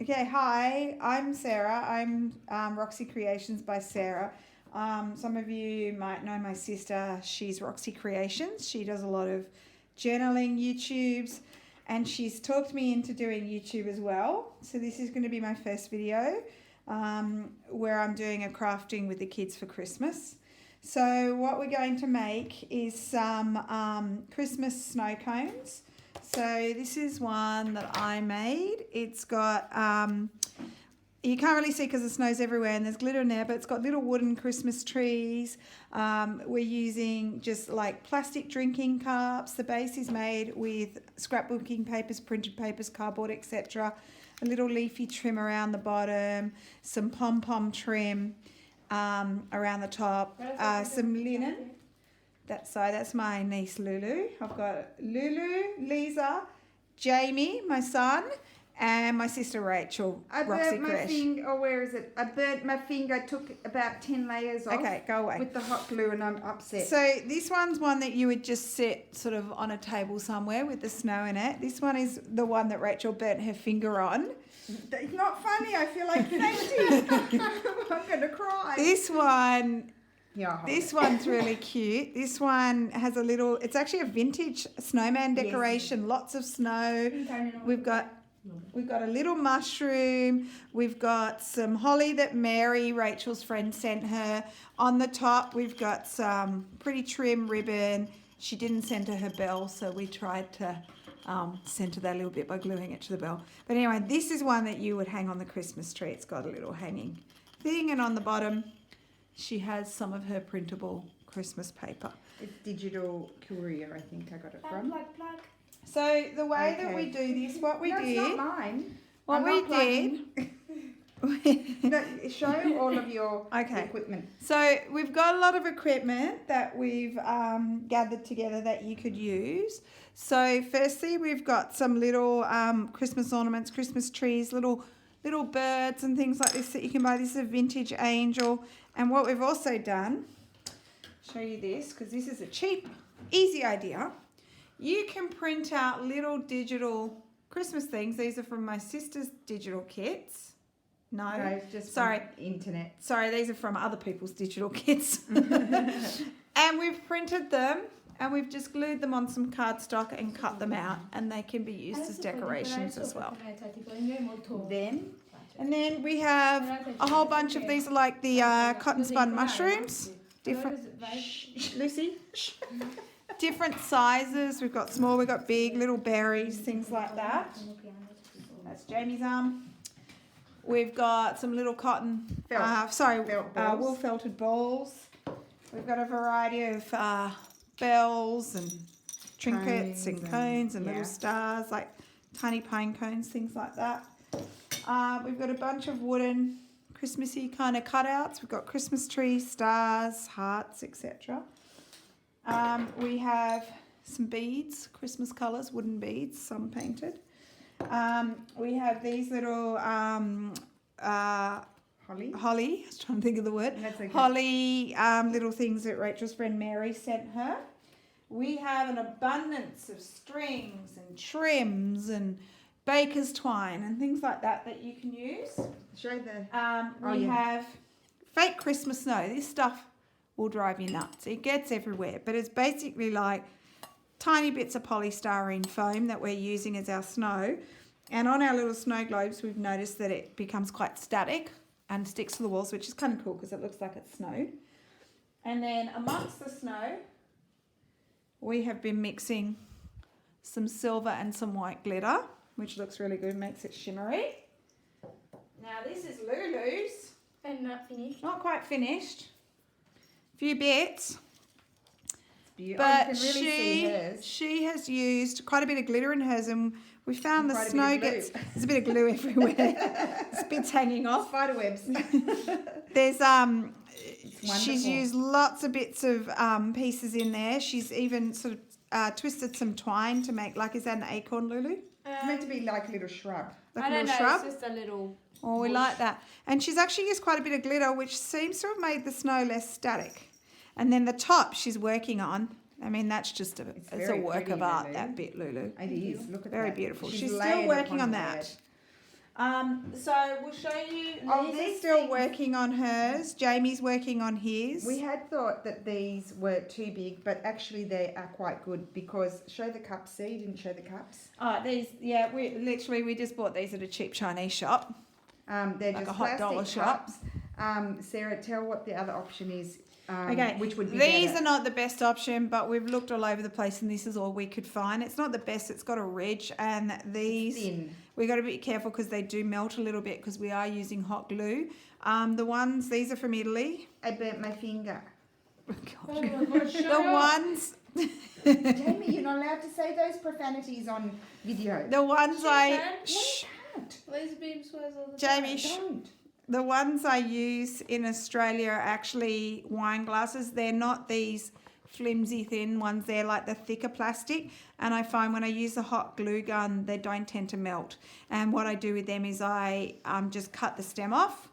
Okay, hi, I'm Sarah. I'm Roxy Creations by Sarah. Some of you might know my sister. She's Roxy Creations. She does a lot of journaling YouTubes, and she's talked me into doing YouTube as well. So this is going to be my first video where I'm doing a crafting with the kids for Christmas. So what we're going to make is some Christmas snow cones. So this is one that I made. It's got, you can't really see because the snow's everywhere and there's glitter in there, but it's got little wooden Christmas trees. We're using just like plastic drinking cups. The base is made with scrapbooking papers, printed papers, cardboard, etc. A little leafy trim around the bottom, some pom-pom trim around the top, some linen. That's my niece Lulu. I've got Lulu, Lisa, Jamie, my son, and my sister Rachel. I burnt my finger. Oh, where is it? I burnt my finger. Took about 10 layers off. Okay, go away. With the hot glue, and I'm upset. So this one's one that you would just sit sort of on a table somewhere with the snow in it. This one is the one that Rachel burnt her finger on. It's not funny. I feel like fainting. I'm going to cry. This one. Yeah, this one's really cute. This one has a little, it's actually a vintage snowman decoration, lots of snow. We've got a little mushroom. We've got some holly that Mary, Rachel's friend, sent her. On the top, we've got some pretty trim ribbon. She didn't send her her bell, so we tried to center that a little bit by gluing it to the bell. But anyway, this is one that you would hang on the Christmas tree. It's got a little hanging thing, and on the bottom, she has some of her printable Christmas paper. It's digital courier, I think I got it from. Plug. So the way that we do this, what we did... It's not mine. What we did... No, show all of your equipment. So we've got a lot of equipment that we've gathered together that you could use. So firstly, we've got some little Christmas ornaments, Christmas trees, little birds and things like this that you can buy. This is a vintage angel. And what we've also done, show you this, because this is a cheap, easy idea. You can print out little digital Christmas things. These are from my sister's digital kits. No, it's just sorry, internet. Sorry, these are from other people's digital kits. And we've printed them, and we've just glued them on some cardstock and cut them out, and they can be used as decorations as well. And then we have a whole bunch of these, are like the cotton spun mushrooms. Different, Lucy. Different sizes. We've got small, we've got big, little berries, things like that. That's Jamie's arm. We've got some little cotton, wool felted balls. We've got a variety of bells and trinkets and cones and little stars, like tiny pine cones, things like that. We've got a bunch of wooden Christmassy kind of cutouts. We've got Christmas trees, stars, hearts, etc. We have some beads, Christmas colours, wooden beads, some painted. We have these little holly. I was trying to think of the word. That's okay. Holly little things that Rachel's friend Mary sent her. We have an abundance of strings and trims and baker's twine and things like that you can use. Show the... we have fake Christmas snow. This stuff will drive you nuts. It gets everywhere, but it's basically like tiny bits of polystyrene foam that we're using as our snow. And on our little snow globes, we've noticed that it becomes quite static and sticks to the walls, which is kind of cool because it looks like it's snowed. And then amongst the snow, we have been mixing some silver and some white glitter, which looks really good, makes it shimmery. Now this is Lulu's. And not finished. Not quite finished. A few bits. But she has used quite a bit of glitter in hers, and we found the snow there's a bit of glue everywhere. There's bits hanging off. Spider webs. There's she's used lots of bits of pieces in there. She's even sort of twisted some twine to make, like, is that an acorn, Lulu? It's meant to be like a little shrub. Like I a don't little know, shrub? it's just a little... Oh, we like that. And she's actually used quite a bit of glitter, which seems to have made the snow less static. And then the top she's working on. I mean, that's just it's a work of art, that bit, Lulu. It is. Look at Very that. beautiful. She's still working on that. So we'll show you. Oh, Liz these is still things- working on hers. Jamie's working on his. We had thought that these were too big, but actually they are quite good because show the cups. See, you didn't show the cups. These, yeah, we just bought these at a cheap Chinese shop. They're Like just a hot dollar plastic shop. cups. Sarah, tell what the other option is. Okay, Which would be these better. are not the best option, but we've looked all over the place and this is all we could find. It's not the best, it's got a ridge, and these Thin. we got to be careful because they do melt a little bit because we are using hot glue. These are from Italy. I burnt my finger. Oh, Oh God. my God, shut The up. ones, Jamie, you're not allowed to say those profanities on video. the ones She I, can. shh, Can't. Laser beam swears all the Jamie, time. shh. Don't. The ones I use in Australia are actually wine glasses. They're not these flimsy thin ones. They're like the thicker plastic. And I find when I use a hot glue gun, they don't tend to melt. And what I do with them is I just cut the stem off,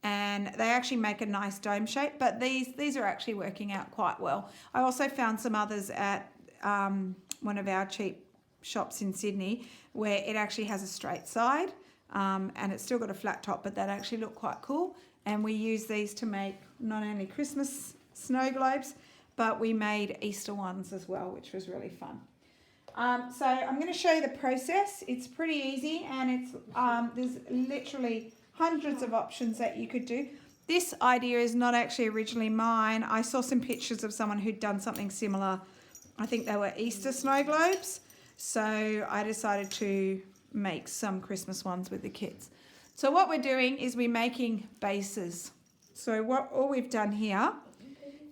and they actually make a nice dome shape. But these are actually working out quite well. I also found some others at one of our cheap shops in Sydney where it actually has a straight side. And it's still got a flat top, but that actually look quite cool. And we use these to make not only Christmas snow globes, but we made Easter ones as well, which was really fun. So I'm going to show you the process. It's pretty easy, and it's there's literally hundreds of options that you could do. This idea is not actually originally mine. I saw some pictures of someone who'd done something similar. I think they were Easter snow globes. So I decided to make some Christmas ones with the kids. So what we're doing is we're making bases. So all we've done here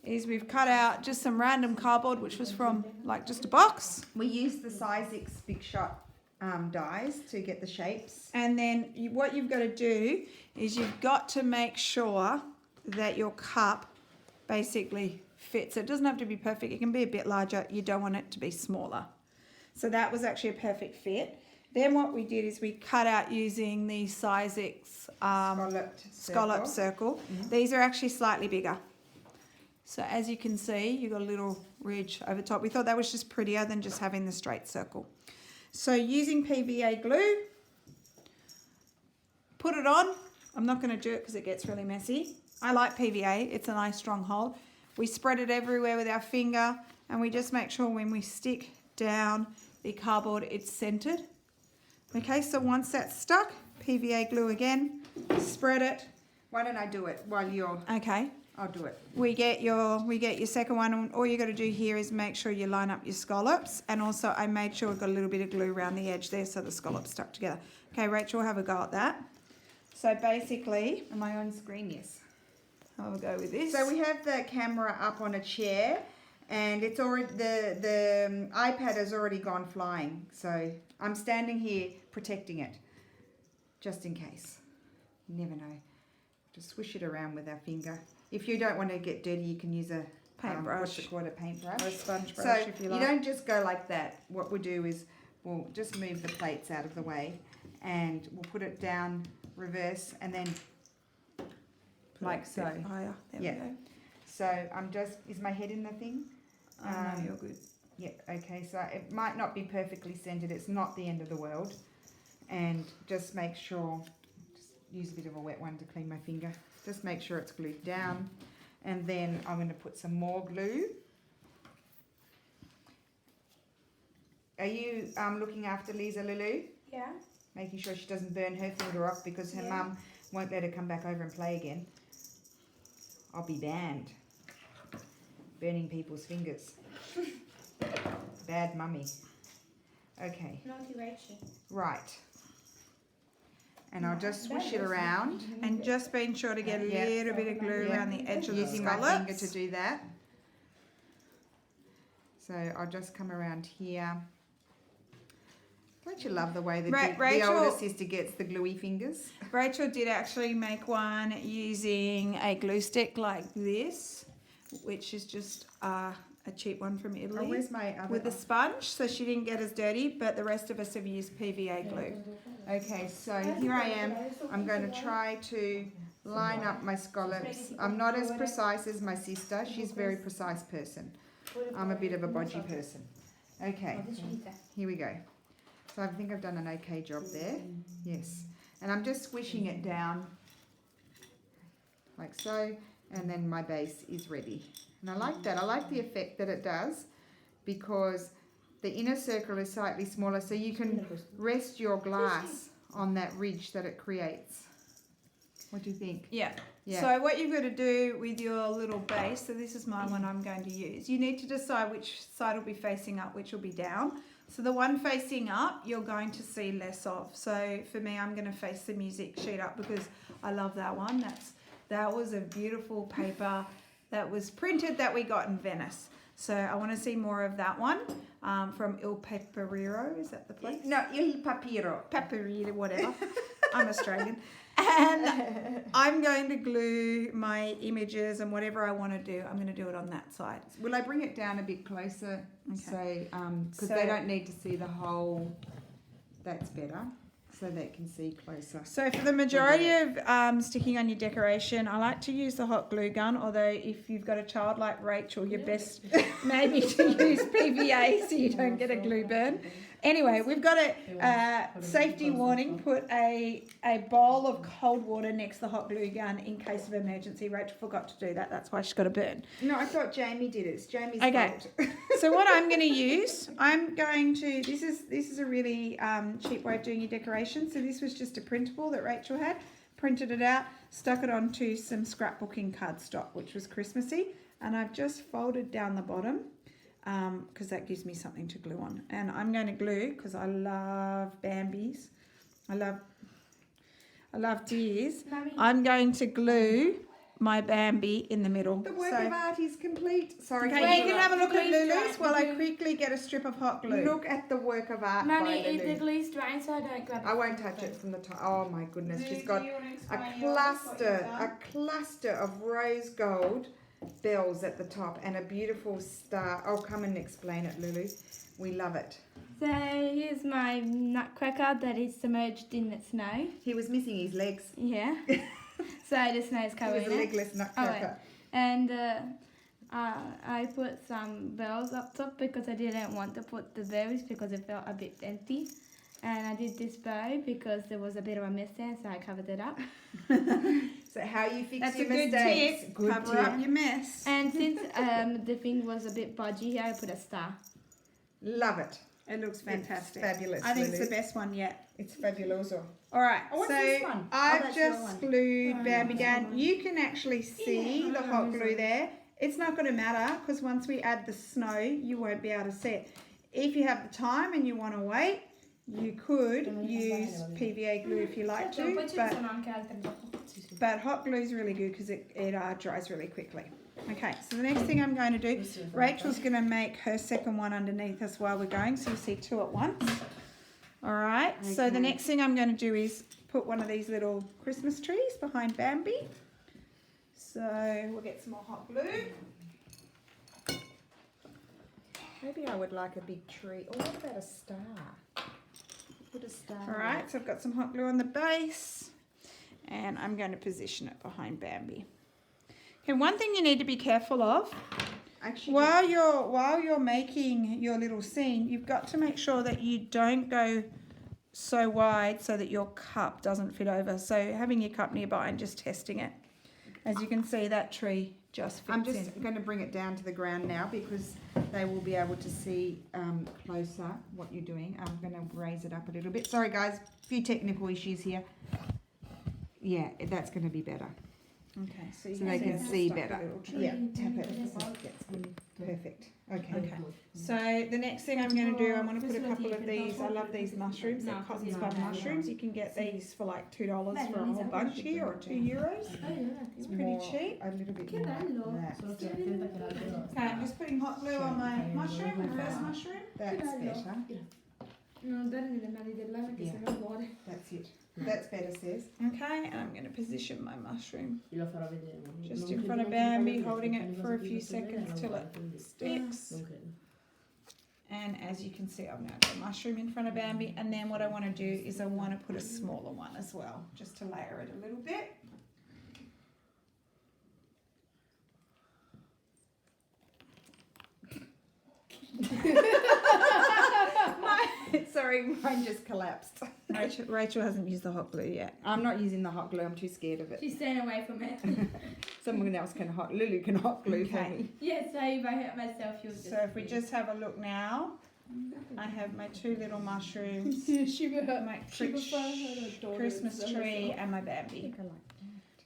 is we've cut out just some random cardboard, which was from like just a box. We use the size X Big Shot dies to get the shapes. And then what you've got to do is you've got to make sure that your cup basically fits. It doesn't have to be perfect. It can be a bit larger. You don't want it to be smaller. So that was actually a perfect fit. Then what we did is we cut out using the size X scallop circle. Mm-hmm. These are actually slightly bigger. So as you can see, you've got a little ridge over top. We thought that was just prettier than just having the straight circle. So using PVA glue, put it on. I'm not going to do it because it gets really messy. I like PVA. It's a nice strong hold. We spread it everywhere with our finger, and we just make sure when we stick down the cardboard, it's centered. Okay, so once that's stuck, PVA glue again, spread it. Why don't I do it while you're... Okay, I'll do it. we get your second one, and all you got to do here is make sure you line up your scallops, and also I made sure I got a little bit of glue around the edge there so the scallops stuck together. Okay, Rachel, have a go at that. So basically, Am I on screen? Yes. I'll go with this. So we have the camera up on a chair, and it's already the iPad has already gone flying. So I'm standing here protecting it, just in case. You never know. Just swish it around with our finger. If you don't want to get dirty, you can use a Paintbrush. what's it called? A paintbrush. Or a sponge So brush if you like. don't just go like that. What we'll do is we'll just move the plates out of the way, and we'll put it down reverse, and then like so. Higher. There Yeah. we go. So I'm just, is my head in the thing? Oh, no, you're good. Yeah, okay, so it might not be perfectly centered, it's not the end of the world. And just make sure, just use a bit of a wet one to clean my finger. Just make sure it's glued down. And then I'm going to put some more glue. Are you looking after Lisa Lulu? Yeah. Making sure she doesn't burn her finger off because her Yeah. mum won't let her come back over and play again. I'll be banned. Burning people's fingers. Bad mummy. Okay, Naughty Rachel. right. And I'll just swish it around And just being sure to get a Yeah. little bit of glue Yeah. around the edge of the using my finger to scallops. do that. So I'll just come around here. Don't you love the way the Rachel- older sister gets the gluey fingers? Rachel did actually make one using a glue stick like this, which is just a cheap one from Italy. Oh, where's my other with a sponge, so she didn't get as dirty, but the rest of us have used PVA glue. Okay, so here I am. I'm going to try to line up my scallops. I'm not as precise as my sister. She's a very precise person. I'm a bit of a bodgy person. Okay, here we go. So I think I've done an okay job there. Yes. And I'm just squishing it down like so, and then my base is ready. And I like that. I like the effect that it does because the inner circle is slightly smaller, so you can rest your glass on that ridge that it creates. What do you think? Yeah. Yeah. So what you've got to do with your little base, so this is my one I'm going to use. You need to decide which side will be facing up, which will be down. So the one facing up, you're going to see less of. So for me, I'm going to face the music sheet up because I love that one. That was a beautiful paper that was printed that we got in Venice. So I want to see more of that one from Il Paperino. Is that the place? No, Il Papiro. Paperino, whatever. I'm Australian. And I'm going to glue my images and whatever I want to do, I'm going to do it on that side. Will I bring it down a bit closer? Okay. So, because they don't need to see the whole, that's better, so they can see closer. So for the majority of sticking on your decoration, I like to use the hot glue gun, although if you've got a child like Rachel, you're best maybe to use PVA so you don't get a glue burn. Anyway, we've got a safety warning. Put a bowl of cold water next to the hot glue gun in case of emergency. Rachel forgot to do that. That's why she's got a burn. No, I thought Jamie did it. It's Jamie's fault. So what I'm going to use, this is a really cheap way of doing your decoration. So this was just a printable that Rachel had. Printed it out, stuck it onto some scrapbooking cardstock, which was Christmassy. And I've just folded down the bottom because that gives me something to glue on. And I'm going to glue because I love Bambis. I love deers. Mummy. I'm going to glue my Bambi in the middle. The work of art is complete. Sorry. Okay, you can have a look at Lulu's while I quickly get a strip of hot glue. Look at the work of art Mummy, by is the Lulu. glue drying so I don't grab it? I won't touch it from the top. Oh my goodness, she's got a cluster of rose gold bells at the top and a beautiful star. Oh, come and explain it, Lulu. We love it. So here's my nutcracker that is submerged in the snow. He was missing his legs. Yeah. So the snow's He covering was a it. legless nutcracker. And I put some bells up top because I didn't want to put the berries because it felt a bit empty. And I did this bow because there was a bit of a mess there, so I covered it up. So how you fix That's your a good mistakes. tip. Good Cover tip. up your mess. And since the thing was a bit budgy here, I put a star. Love it. It looks fantastic. It's fabulous, I think it's Lulu. the best one yet. It's fabuloso. All right, Oh, what's so this one? Oh, I've that's your just one. glued Bambi down. You can actually see the hot glue there. It's not going to matter because once we add the snow, you won't be able to see it. If you have the time and you want to wait, you could use PVA glue if you like to, but hot glue is really good because it dries really quickly. Okay, so the next thing I'm going to do, Rachel's going to make her second one underneath us while we're going, so you see two at once. All right, so the next thing I'm going to do is put one of these little Christmas trees behind Bambi. So we'll get some more hot glue. Maybe I would like a big tree. Oh, what about a star? Put a star. All right, so I've got some hot glue on the base and I'm going to position it behind Bambi. Okay, one thing you need to be careful of, Actually, while you're making your little scene, you've got to make sure that you don't go so wide so that your cup doesn't fit over. So having your cup nearby and just testing it. As you can see, that tree just fits I'm just in. going to bring it down to the ground now because they will be able to see closer what you're doing. I'm going to raise it up a little bit. Sorry guys, a few technical issues here. Yeah, that's going to be better. Okay, so They can see better. tree. Yeah, tap it. Perfect. Okay. Okay, so the next thing I'm going to do, I'm going to put a couple of these. I love these mushrooms. They're cotton spun mushrooms. You can get these for like $2 for a whole bunch here, or €2. It's pretty cheap. A little bit more than that. Okay, I'm just putting hot glue on my mushroom, my first mushroom. That's better. That's it. That's better, says. Okay, and I'm going to position my mushroom just in front of Bambi, holding it for a few seconds till it sticks. And as you can see, I've now got a mushroom in front of Bambi. And then what I want to do is I want to put a smaller one as well, just to layer it a little bit. Sorry, mine just collapsed. Rachel hasn't used the hot glue yet. I'm not using the hot glue. I'm too scared of it. She's staying away from it. Someone else can Lulu can hot glue for Okay. me. Yes, so if I hurt myself, you'll just. So if we just have a look now, I have my 2 little mushrooms, Sugar hurt my Sugar for her daughter. Christmas tree, and my Bambi.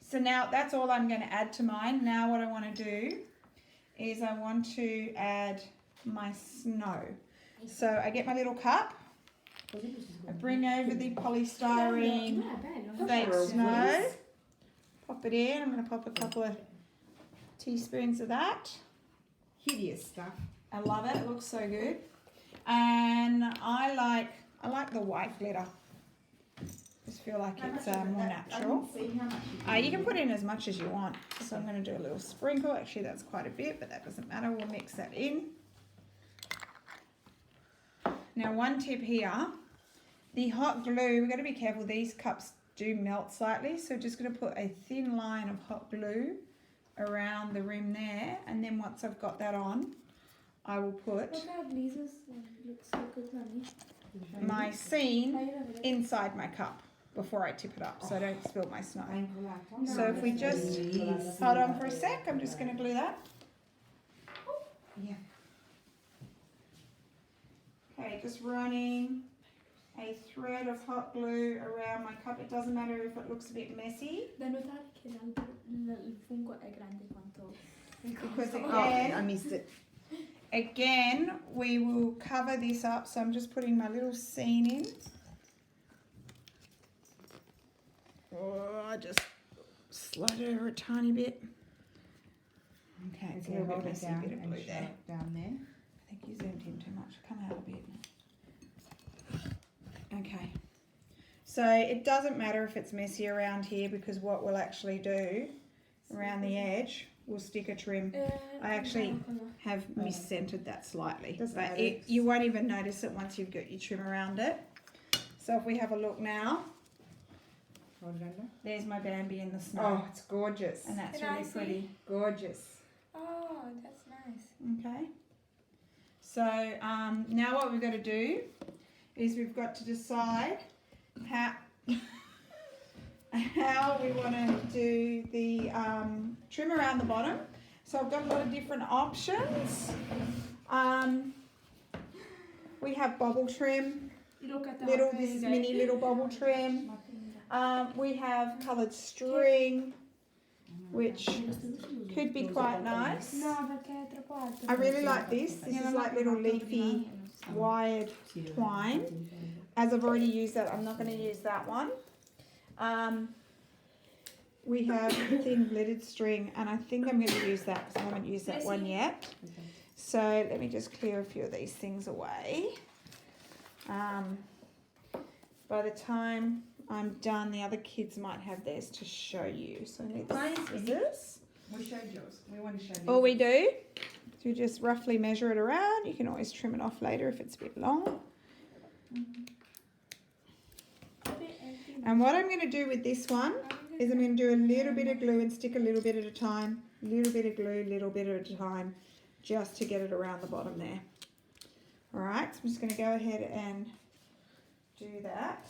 So now that's all I'm going to add to mine. Now what I want to do is I want to add my snow. So I get my little cup, I bring over the polystyrene fake snow, pop it in. I'm going to pop a couple of teaspoons of that. Hideous stuff. I love it. It looks so good. And I like the white glitter. Just feel like it's more natural. You can put in as much as you want. So I'm going to do a little sprinkle. Actually, that's quite a bit, but that doesn't matter. We'll mix that in. Now, one tip here. The hot glue, we've got to be careful. These cups do melt slightly. So just going to put a thin line of hot glue around the rim there. And then once I've got that on, I will put Look how Lisa's looks so good, Mummy. my scene inside my cup before I tip it up so I don't spill my snow. So if we just hold on for a sec, I'm just going to glue that. Yeah. Okay, just running a thread of hot glue around my cup. It doesn't matter if it looks a bit messy Da notare che il fungo è grande quanto. because Oh, I again, missed it. we will cover this up. So I'm just putting my little scene in. Oh, I just slide it over a tiny bit. Okay, it's a little bit messy, a bit of blue there. Down there. I think you zoomed in too much. Come out a bit. Okay. So it doesn't matter if it's messy around here because what we'll actually do around the edge, we'll stick a trim. I actually have mis-centered that slightly, Doesn't but matter. you won't even notice it once you've got your trim around it. So if we have a look now, Hold it under. there's my Bambi in the snow. Oh, it's gorgeous. And that's Can I really see? pretty. Gorgeous. Oh, that's nice. Okay. So now what we've got to do is we've got to decide how we want to do the trim around the bottom. So I've got a lot of different options. We have bobble trim, Look at the little. This is mini little bobble trim. We have coloured string, which could be quite nice. No, perché è troppo alto. I really like this. This is like little leafy wired twine. As I've already used that, I'm not going to use that one. We have thin glittered string, and I think I'm going to use that because I haven't used that one yet. So let me just clear a few of these things away. By the time I'm done, the other kids might have theirs to show you. So I need the scissors. We showed yours. We want to show All we do is we just roughly measure it around. You can always trim it off later if it's a bit long. And what I'm going to do with this one is I'm going to do a little bit of glue and stick a little bit at a time. Little bit of glue, little bit at a time, just to get it around the bottom there. Alright, so I'm just going to go ahead and do that.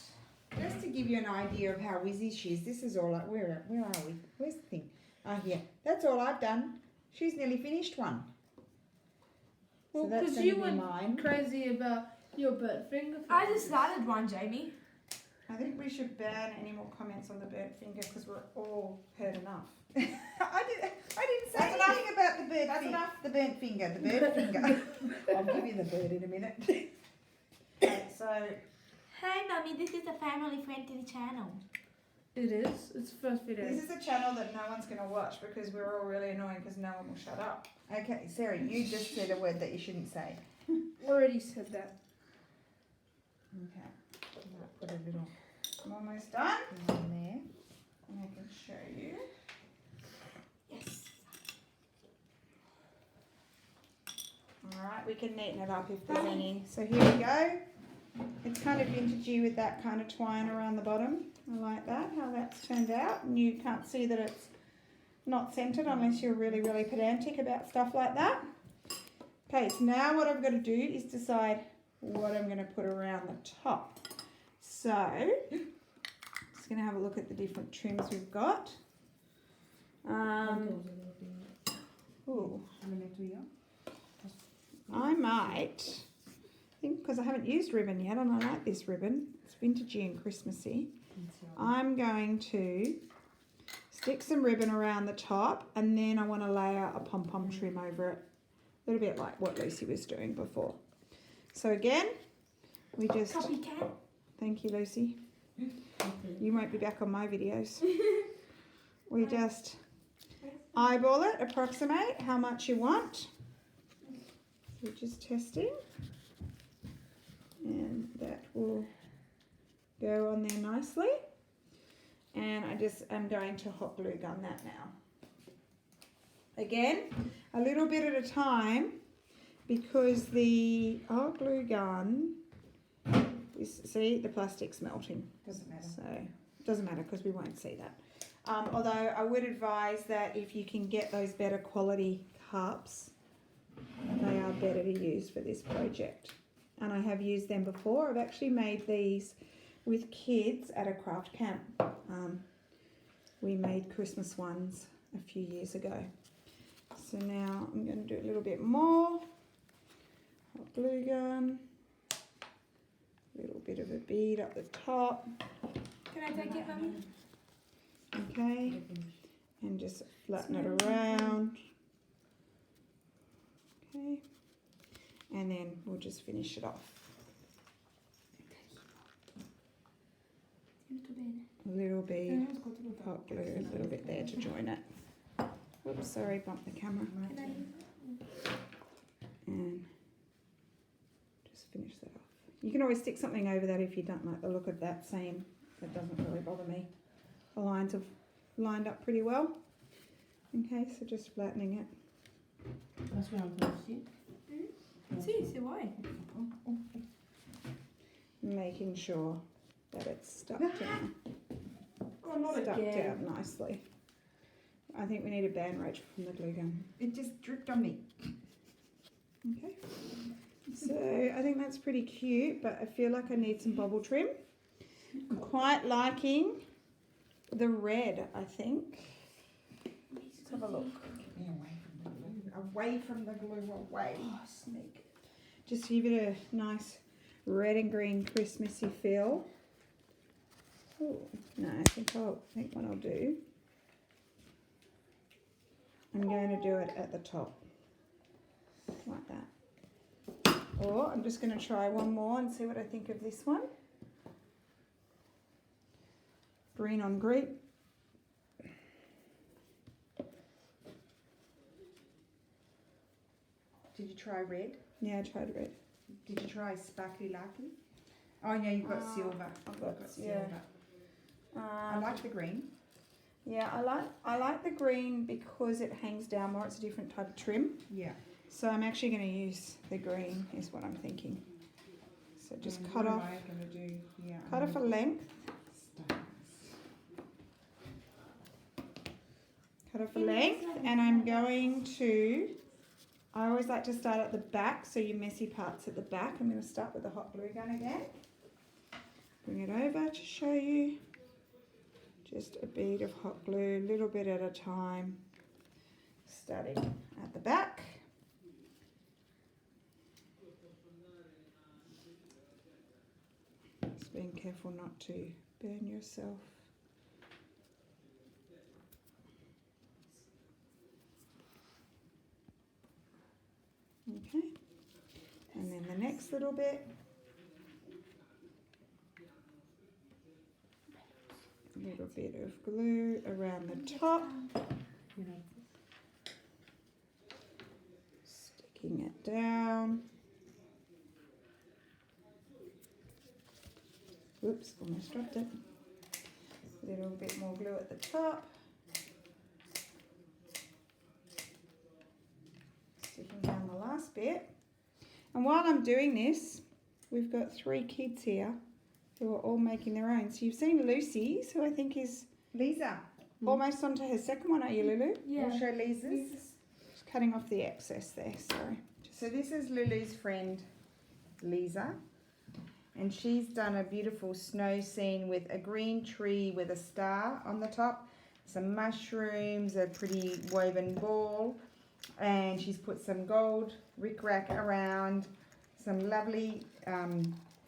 Just to give you an idea of how busy she is, this is all like, where are we? Where's the thing? Ah, here. That's all I've done. She's nearly finished one. Well, so that's because going you to be were mine. crazy about your burnt finger. I just started one, Jamie. I think we should ban any more comments on the burnt finger because we're all heard enough. I didn't say That's anything about the bird That's finger. enough. The burnt finger. The bird finger. I'll give you the bird in a minute. Okay, so Hey, Mummy, this is a family-friendly channel. It is. It's the first video. this is a channel that no one's going to watch because we're all really annoying because no one will shut up. Okay, Sarah, you just said a word that you shouldn't say. Already said that. Okay, Put a little I'm almost done. thing in there. And I can show you. Yes. Alright, we can neaten it up if there's any. So here we go. It's kind of vintagey with that kind of twine around the bottom. I like that, how that's turned out. And you can't see that it's not centered unless you're really, really pedantic about stuff like that. Okay, so now what I've got to do is decide what I'm going to put around the top. So, just going to have a look at the different trims we've got. Ooh, I might think, because I haven't used ribbon yet and I like this ribbon, it's vintagey and Christmassy. I'm going to stick some ribbon around the top and then I want to layer a pom-pom trim over it. A little bit like what Lucy was doing before. So again, we just... Copycat. Thank you, Lucy. You won't be back on my videos. We just eyeball it, approximate how much you want. We're just testing. And that will go on there nicely. And I just am going to hot glue gun that now. Again, a little bit at a time because the hot glue gun is, see, the plastic's melting. Doesn't matter. So it doesn't matter because we won't see that. Although I would advise that if you can get those better quality cups, they are better to use for this project. And I have used them before. I've actually made these with kids at a craft camp. We made Christmas ones a few years ago. So now I'm going to do a little bit more. Hot glue gun. A little bit of a bead up the top. Can I take it, Mummy? Okay. And just flatten it around. Okay. And then we'll just finish it off. A little bit of hot glue, a little bit there to join it. Oops, sorry, bumped the camera. And just finish that off. You can always stick something over that if you don't like the look of that seam. That doesn't really bother me. The lines have lined up pretty well. Okay, so just flattening it. C'est vrai. Making sure that it's stuck down. Oh, not Stuck again. down nicely. I think we need a band roach from the glue gun. It just dripped on me. Okay. So I think that's pretty cute, but I feel like I need some bubble trim. I'm quite liking the red, I think. Let's have a look. Away from the glue, away. Oh, sneak. Just to give it a nice red and green Christmassy feel. Oh, no, I think what I'll do. I'm going to do it at the top. Like that. Or I'm just going to try one more and see what I think of this one. Green on green. Did you try red? Yeah, I tried red. Did you try sparkly lucky? Oh, yeah, you've got silver. I've got silver. I like the green. Yeah, I like the green because it hangs down more. It's a different type of trim. Yeah. So I'm actually going to use the green is what I'm thinking. So just And cut what off, am I going to do? Yeah, cut off a length, stars. cut off a length, and I'm going to, I always like to start at the back, so your messy part's at the back. I'm going to start with the hot glue gun again. Bring it over to show you. Just a bead of hot glue, a little bit at a time, starting at the back. Just being careful not to burn yourself. Okay, and then the next little bit. A little bit of glue around the top. Sticking it down. Oops, almost dropped it. A little bit more glue at the top. Sticking down the last bit. And while I'm doing this, we've got 3 kids here who are all making their own. So you've seen Lucy's, who I think is Lisa. almost onto her second one, are you, Lulu? Yeah. We'll show Lisa's. Just cutting off the excess there, sorry. So this is Lulu's friend. Lisa. And she's done a beautiful snow scene with a green tree with a star on the top, some mushrooms, a pretty woven ball, and she's put some gold rickrack around, some lovely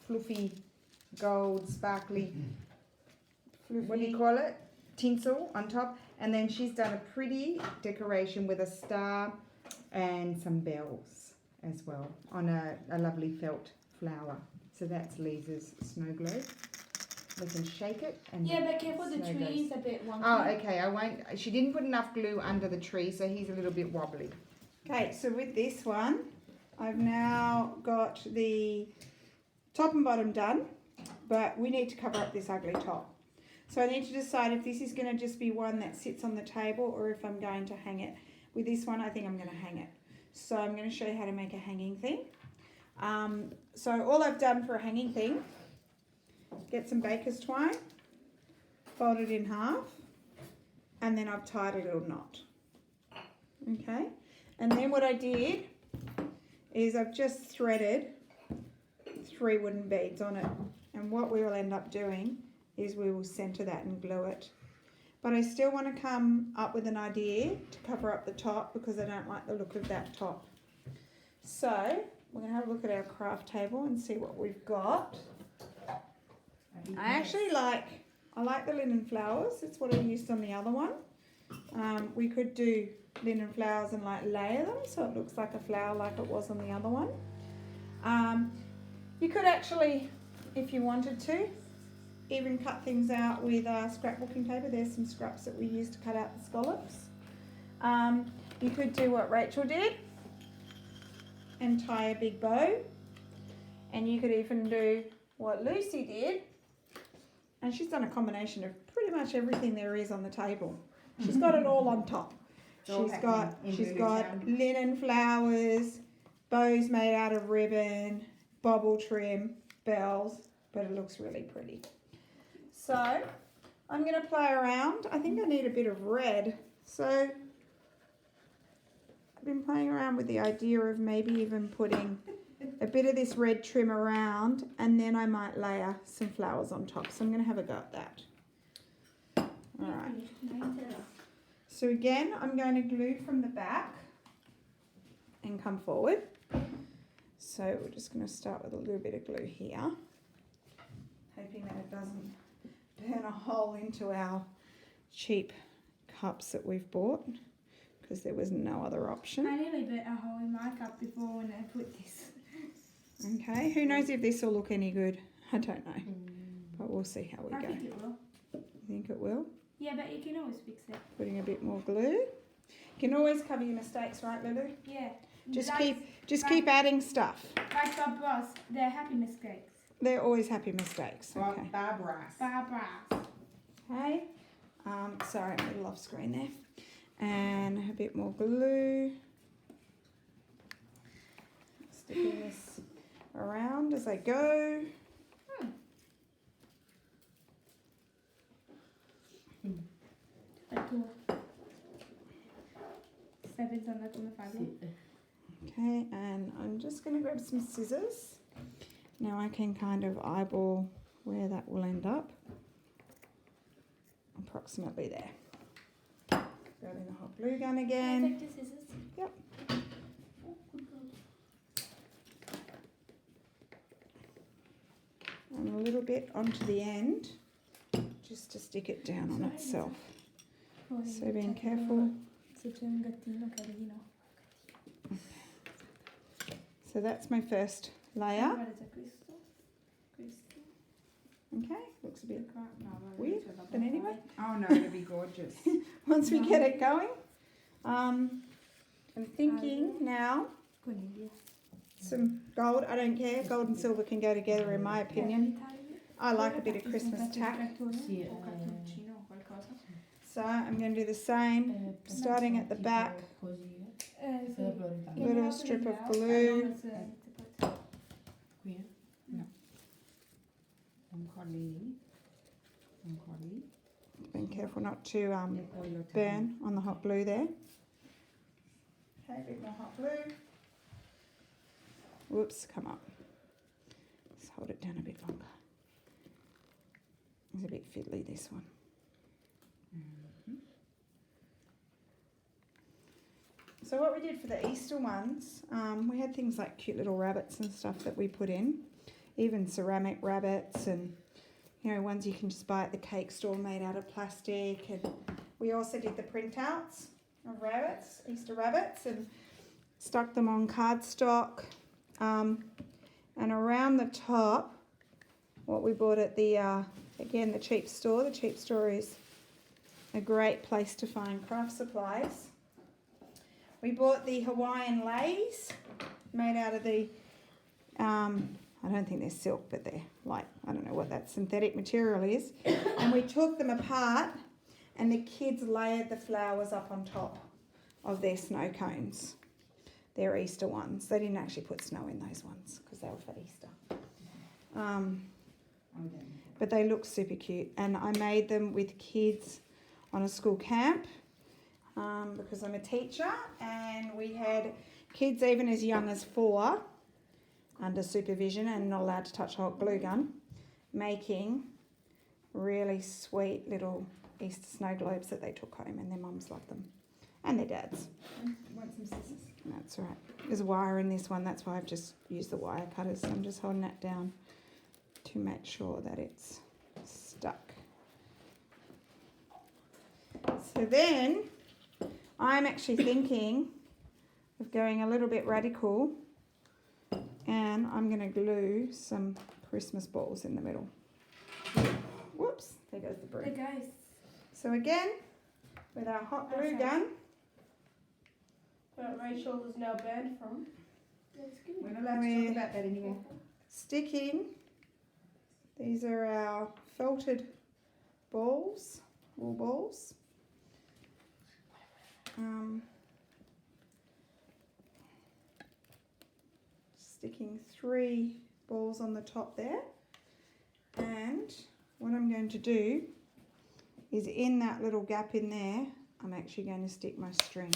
fluffy gold sparkly, what do you call it? Tinsel on top. And then she's done a pretty decoration with a star and some bells as well on a lovely felt flower. So that's Lisa's snow globe. We can shake it and Yeah, but careful, the snow tree goes. is a bit wonky. Oh, okay. I won't. She didn't put enough glue under the tree, so he's a little bit wobbly. Okay, so with this one, I've now got the top and bottom done, but we need to cover up this ugly top. So I need to decide if this is going to just be one that sits on the table or if I'm going to hang it. With this one, I think I'm going to hang it. So I'm going to show you how to make a hanging thing. So all I've done for a hanging thing, get some baker's twine, fold it in half, and then I've tied a little knot. Okay, and then what I did is I've just threaded 3 wooden beads on it, and what we will end up doing is we will centre that and glue it. But I still want to come up with an idea to cover up the top because I don't like the look of that top. So we're going to have a look at our craft table and see what we've got. I like the linen flowers. It's what I used on the other one. We could do linen flowers and like layer them so it looks like a flower like it was on the other one. You could actually, if you wanted to, even cut things out with scrapbooking paper. There's some scraps that we used to cut out the scallops. You could do what Rachel did and tie a big bow, and you could even do what Lucy did, and she's done a combination of pretty much everything there is on the table. She's got it all on top. She's got linen flowers, bows made out of ribbon, bobble trim, bells, but it looks really pretty. So I'm going to play around. I think I need a bit of red, so I've been playing around with the idea of maybe even putting a bit of this red trim around, and then I might layer some flowers on top. So I'm going to have a go at that. All right. So again, I'm going to glue from the back and come forward. So we're just going to start with a little bit of glue here, hoping that it doesn't burn a hole into our cheap cups that we've bought, because there was no other option. I nearly burnt a hole in my cup before when I put this. Okay, who knows if this will look any good? I don't know, but we'll see how we I go. think it will. You think it will? Yeah, but you can always fix it. Putting a bit more glue. You can always cover your mistakes, right, Lulu? Yeah. Just Like- keep adding stuff. Like Bob Ross, they're happy mistakes. They're always happy mistakes. Okay. Barbara. Okay. Sorry, I'm a little off screen there. And a bit more glue. Sticking this around as I go. Okay, and I'm just going to grab some scissors. Now I can kind of eyeball where that will end up. Approximately there. Grabbing the hot glue gun again. Can I take the scissors? Yep. Oh, good God. And a little bit onto the end, just to stick it down on itself. So being careful. So that's my first layer. Okay, looks a bit weird, but anyway. Oh no, it'll be gorgeous. Once we get it going, I'm thinking now some gold. I don't care. Gold and silver can go together in my opinion. I like a bit of Christmas tack. So I'm going to do the same, starting at the back. Little strip of glue. Being careful not to burn on the hot glue there. Okay, a bit more hot glue. Whoops, come up. hold it down a bit longer. It's a bit fiddly, this one. So what we did for the Easter ones, we had things like cute little rabbits and stuff that we put in, even ceramic rabbits and, you know, ones you can just buy at the cake store made out of plastic. And we also did the printouts of rabbits, Easter rabbits, and stuck them on cardstock. And around the top, what we bought at the, again, the cheap store. The cheap store is a great place to find craft supplies. We bought the Hawaiian leis made out of the, I don't think they're silk, but they're like, I don't know what that synthetic material is. And we took them apart and the kids layered the flowers up on top of their snow cones. They're Easter ones. They didn't actually put snow in those ones because they were for Easter. But they look super cute. And I made them with kids on a school camp. Because I'm a teacher, and we had kids even as young as 4 under supervision and not allowed to touch a hot glue gun, making really sweet little Easter snow globes that they took home, and their mums loved them and their dads. Want some scissors? That's all right. There's a wire in this one, that's why I've just used the wire cutters. So I'm just holding that down to make sure that it's stuck. So then I'm actually thinking of going a little bit radical, and I'm going to glue some Christmas balls in the middle. Whoops, there goes the broom. Hey guys. So again, with our hot glue gun, That Rachel is now banned from. We're not allowed to talk about that anymore. sticking, these are our felted balls, wool balls. Sticking 3 balls on the top there, and what I'm going to do is in that little gap in there I'm actually going to stick my string.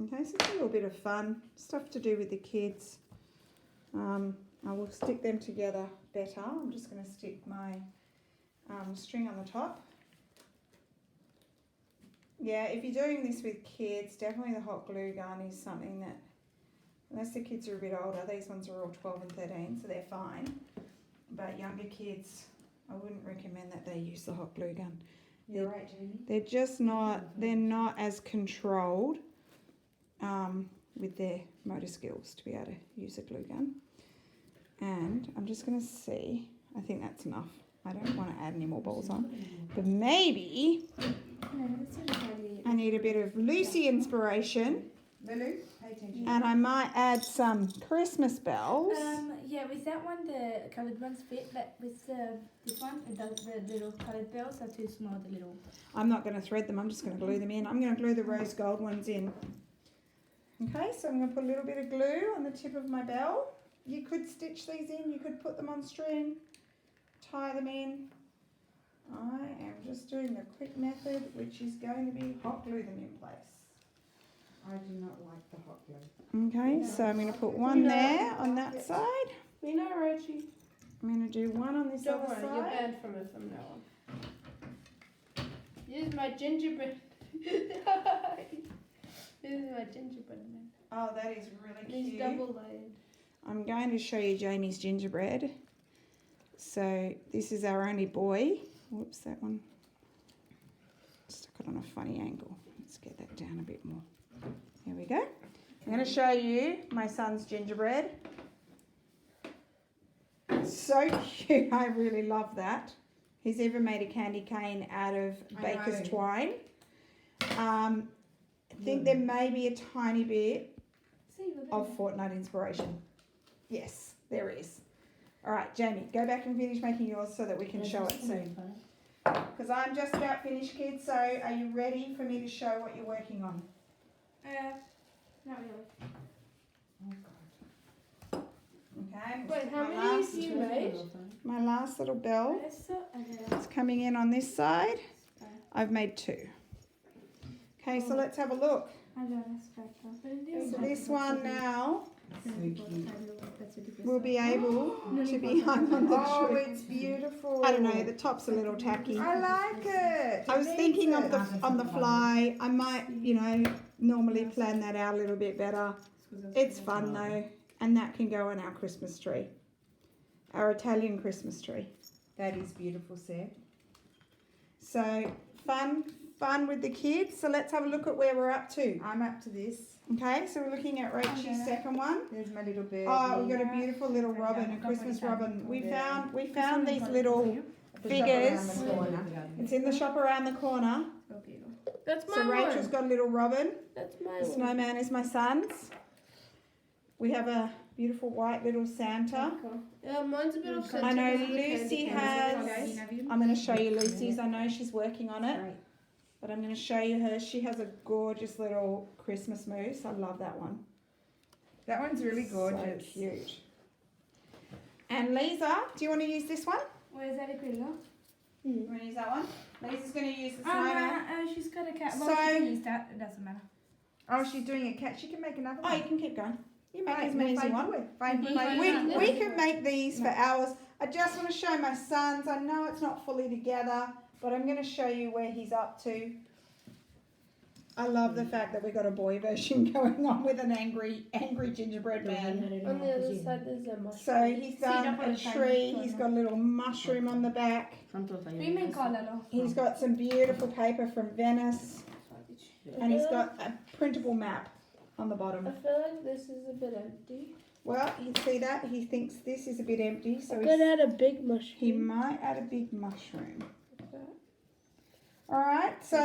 Okay, so it's a little bit of fun stuff to do with the kids. I will stick them together better. I'm just going to stick my string on the top. Yeah, if you're doing this with kids, definitely the hot glue gun is something that, unless the kids are a bit older, these ones are all 12 and 13, so they're fine. But younger kids, I wouldn't recommend that they use the hot glue gun. You're right, Jamie. They're just not, they're not as controlled with their motor skills to be able to use a glue gun. And I'm just going to see, I think that's enough. I don't want to add any more balls on. But maybe I need a bit of Lucy inspiration. Lulu, pay attention. And I might add some Christmas bells. Yeah, with that one, the coloured ones fit, but with this one, the little coloured bells are too small, the little... I'm not going to thread them, I'm just going to glue them in. I'm going to glue the rose gold ones in. Okay, so I'm going to put a little bit of glue on the tip of my bell. You could stitch these in, you could put them on string, tie them in. I am just doing the quick method, which is going to be hot glue them in place. I do not like the hot glue. Okay, so I'm going to put one there on that side. We know, Rachie. I'm going to do one on this Don't other worry, you're side. banned from it from now on. Here's my gingerbread. This is my gingerbread man. Oh, that is really He's cute. double layered. I'm going to show you Jamie's gingerbread. So this is our only boy. Whoops, that one stuck it on a funny angle. Let's get that down a bit more. There we go. I'm going to show you my son's gingerbread. It's so cute. I really love that. He's even made a candy cane out of baker's twine. I think there may be a tiny bit of fortnight inspiration. Yes, there is. All right, Jamie, go back and finish making yours so that we can show it soon. Because I'm just about finished, kids, so are you ready for me to show what you're working on? Not really. Oh, God. Okay. Wait, how many have you made? My last little bell Okay. is coming in on this side. I've made 2. Okay, so let's have a look. I don't expect that. So this one now So cute. will be able to be hung on the Oh, tree. it's beautiful. I don't know, the top's a little tacky. I like it. I was It thinking needs of it. on the fly. I might, normally plan that out a little bit better. It's fun though, and that can go on our Christmas tree, our Italian Christmas tree. That is beautiful, Sarah. So fun with the kids. So let's have a look at where we're up to. I'm up to this. Okay, so we're looking at Rachel's second one. There's my little bird. Oh, we've got a beautiful little robin, a Christmas robin. We found these little figures. It's in the shop around the corner. That's my So Rachel's one. got a little robin. That's my The one. snowman is my son's. We have a beautiful white little Santa. Yeah, mine's a bit upset. I know because of the Lucy candy has. I'm going to show you Lucy's. I know she's working on it, but I'm going to show you hers. She has a gorgeous little Christmas moose. I love that one. That one's really gorgeous. So cute. And Lisa, do you want to use this one? Where's that equilibrium? You want to use that one? Lisa's going to use the Oh, snowman. no, she's got a cat. So- Well, she can use that. It doesn't matter. Oh, she's doing a cat. She can make another Oh, one. you can keep going. You make Fine, as many as you fine, want. do it. Fine, We- fine. We could make these for hours. I just want to show my son's. I know it's not fully together, but I'm going to show you where he's up to. I love the fact that we got a boy version going on with an angry gingerbread man. On the other side, there's a mushroom. So he's done a tree. He's got a little mushroom on the back. He's got some beautiful paper from Venice, and he's got a printable map on the bottom. I feel like this is a bit empty. Well, you see that? He thinks this is a bit empty, so I could add a big mushroom. he might add a big mushroom. All right, so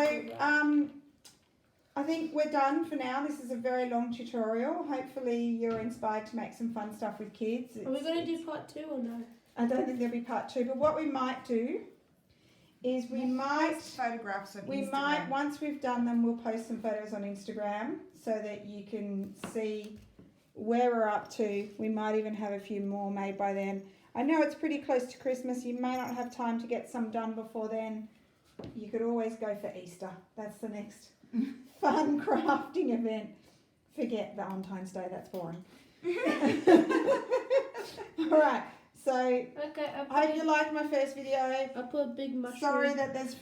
I think we're done for now. This is a very long tutorial. Hopefully you're inspired to make some fun stuff with kids. Are we going to do part 2 or no? I don't think there'll be part 2, but what we might do is we might photographs on Instagram. once we've done them, we'll post some photos on Instagram so that you can see where we're up to. We might even have a few more made by then. I know it's pretty close to Christmas. You may not have time to get some done before then. You could always go for Easter. That's the next fun crafting event. Forget Valentine's Day, that's boring. All right, so Okay, I hope you liked my first video. I put a big mushroom. Sorry that there's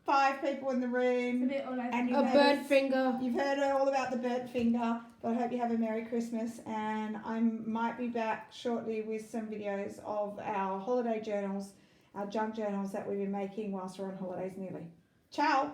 5 people in the room. And A bird finger. You've heard all about the bird finger, but I hope you have a Merry Christmas, and I might be back shortly with some videos of our holiday journals, our junk journals that we've been making whilst we're on holidays nearly. Ciao!